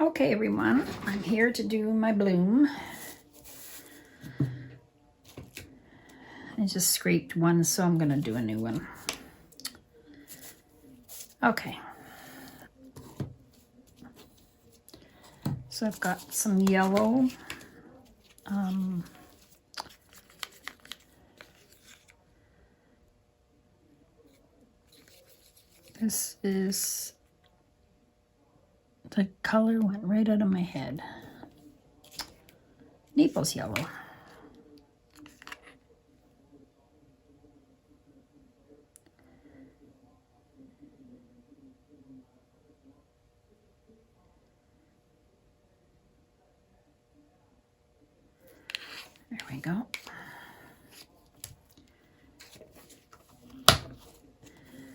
Okay, everyone, I'm here to do my bloom. I just scraped one, so I'm going to do a new one. Okay. So I've got some yellow. This is, the color went right out of my head. Naples yellow. There we go.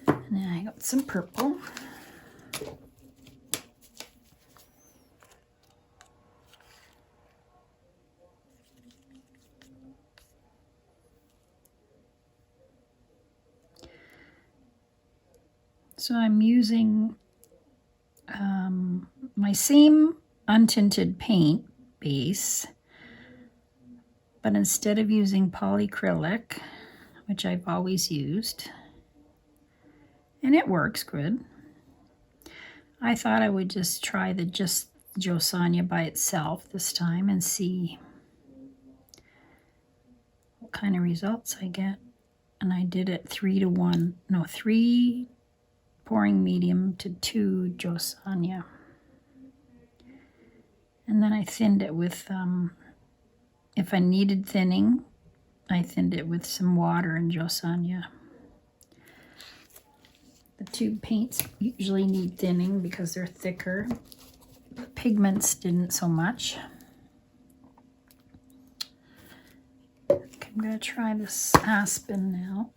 And then I got some purple. So I'm using my same untinted paint base, but instead of using Polycrylic, which I've always used, and it works good, I thought I would just try the JoSonja by itself this time and see what kind of results I get. And I did it 3 pouring medium to 2 JoSonja. And then I thinned it with, if I needed thinning, I thinned it with some water and JoSonja. The tube paints usually need thinning because they're thicker. The pigments didn't so much. Okay, I'm going to try this aspen now.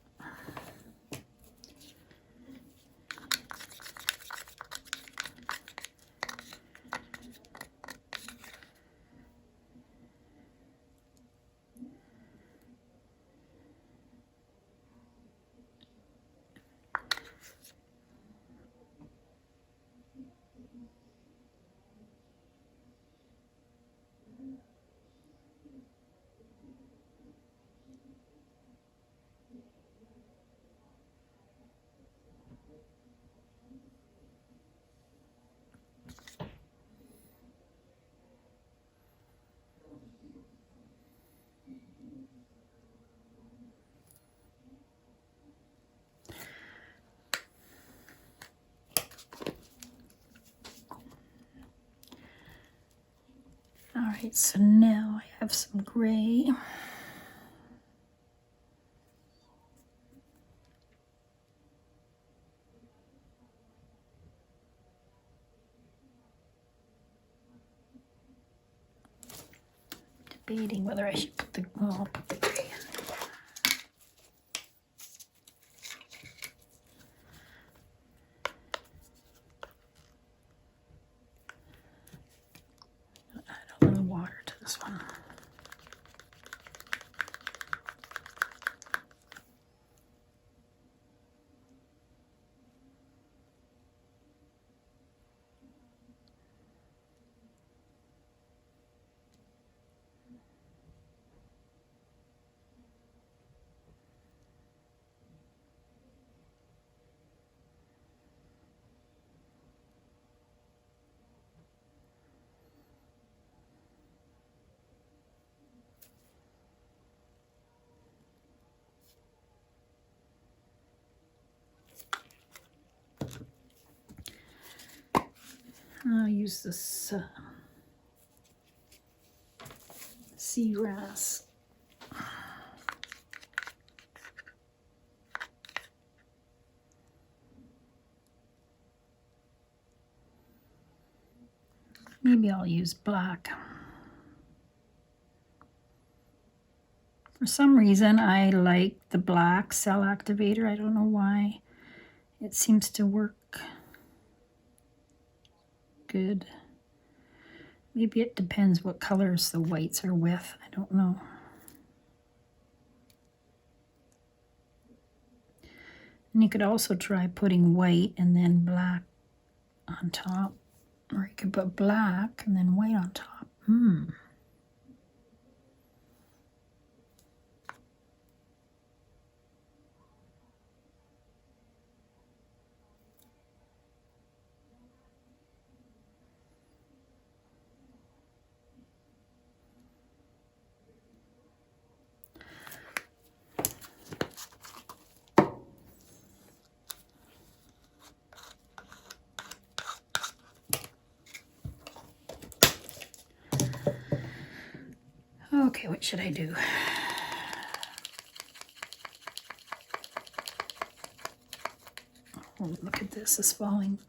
All right, so now I have some gray. Debating whether I should put the, well, I'll put the gray in. Add a little water to this one. I'll use this seagrass. Maybe I'll use black. For some reason, I like the black cell activator. I don't know why. It seems to work good. Maybe it depends what colors the whites are with. I don't know. And you could also try putting white and then black on top. Or you could put black and then white on top. Okay, what should I do? Oh, look at this, it's falling,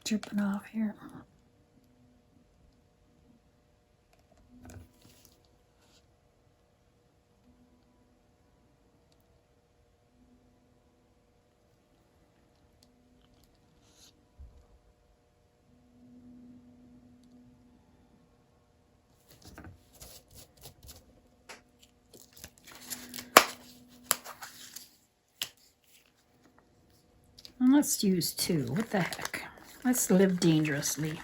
dripping off here. And let's use 2. What the heck? Let's live dangerously.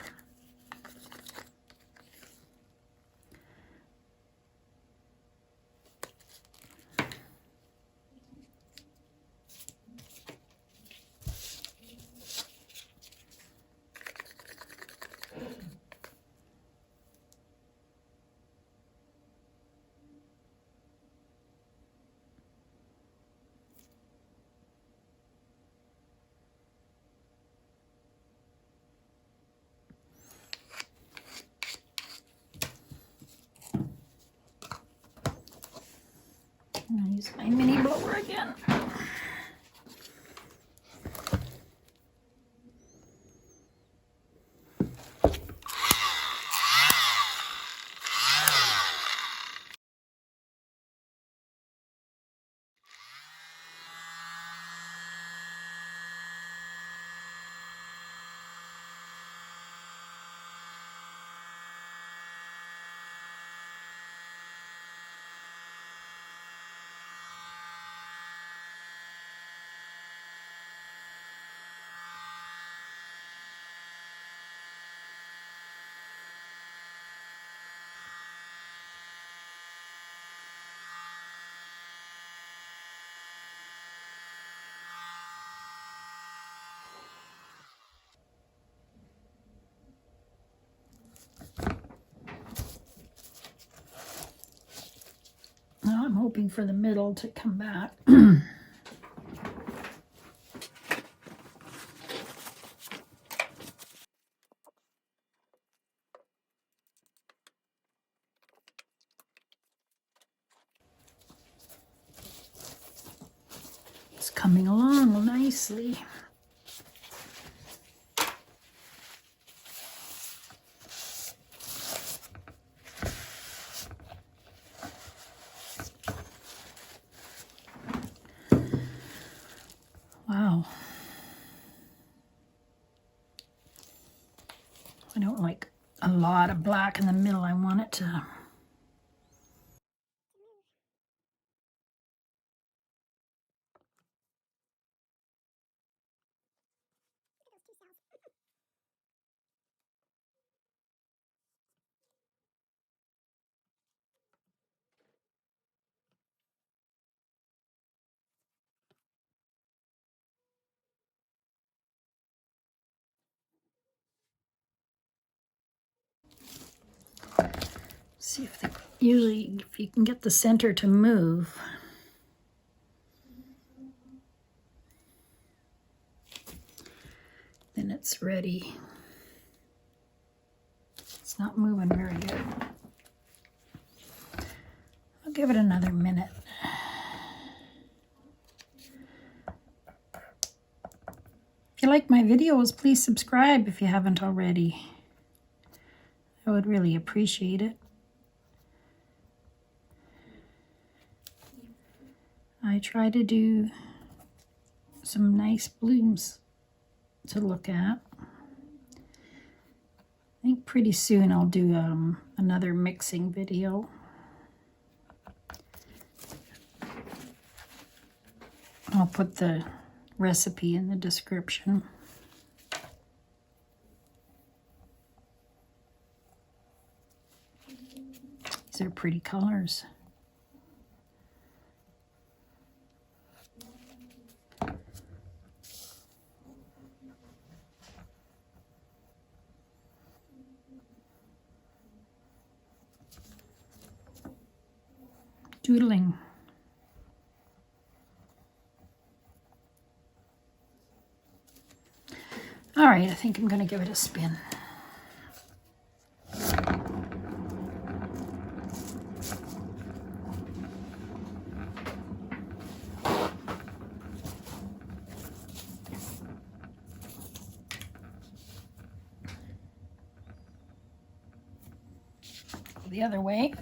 I'm gonna use my mini blower again. Now I'm hoping for the middle to come back. It's coming along nicely. Wow. I don't like a lot of black in the middle. I want it to... See if they... Usually, if you can get the center to move, then it's ready. It's not moving very good. I'll give it another minute. If you like my videos, please subscribe if you haven't already. I would really appreciate it. I try to do some nice blooms to look at. I think pretty soon I'll do another mixing video. I'll put the recipe in the description. These are pretty colors. Doodling. All right, I think I'm going to give it a spin. The other way.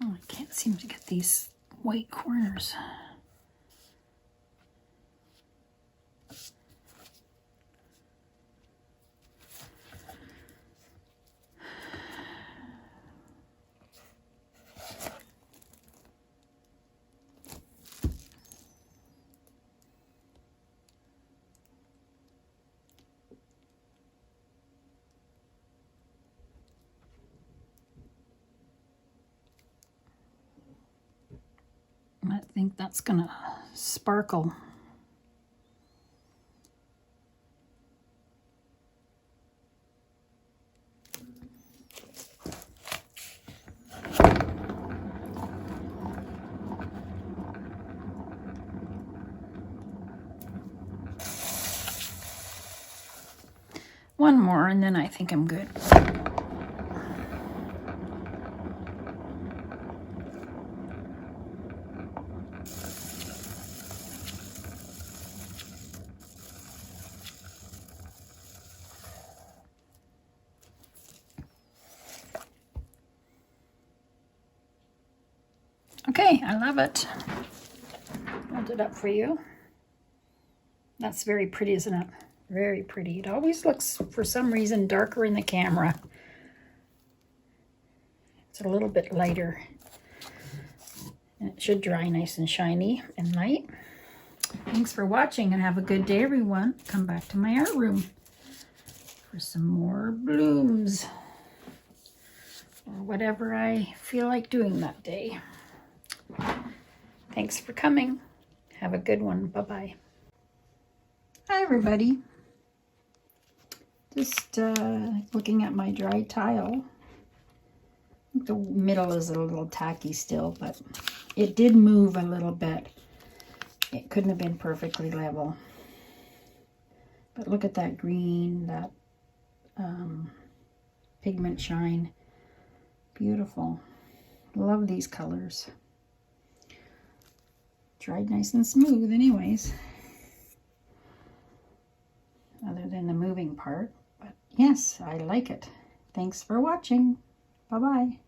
Oh, I can't seem to get these white corners. I think that's gonna sparkle. One more and then I think I'm good. Okay, I love it. Hold it up for you. That's very pretty, isn't it? Very pretty. It always looks, for some reason, darker in the camera. It's a little bit lighter. And it should dry nice and shiny and light. Thanks for watching and have a good day, everyone. Come back to my art room for some more blooms or whatever I feel like doing that day. Thanks for coming. Have a good one. Bye-bye. Hi, everybody. Just looking at my dry tile. The middle is a little tacky still, but it did move a little bit. It couldn't have been perfectly level. But look at that green, that pigment shine. Beautiful. Love these colors. Dried nice and smooth anyways. Other than the moving part. But yes, I like it. Thanks for watching. Bye-bye.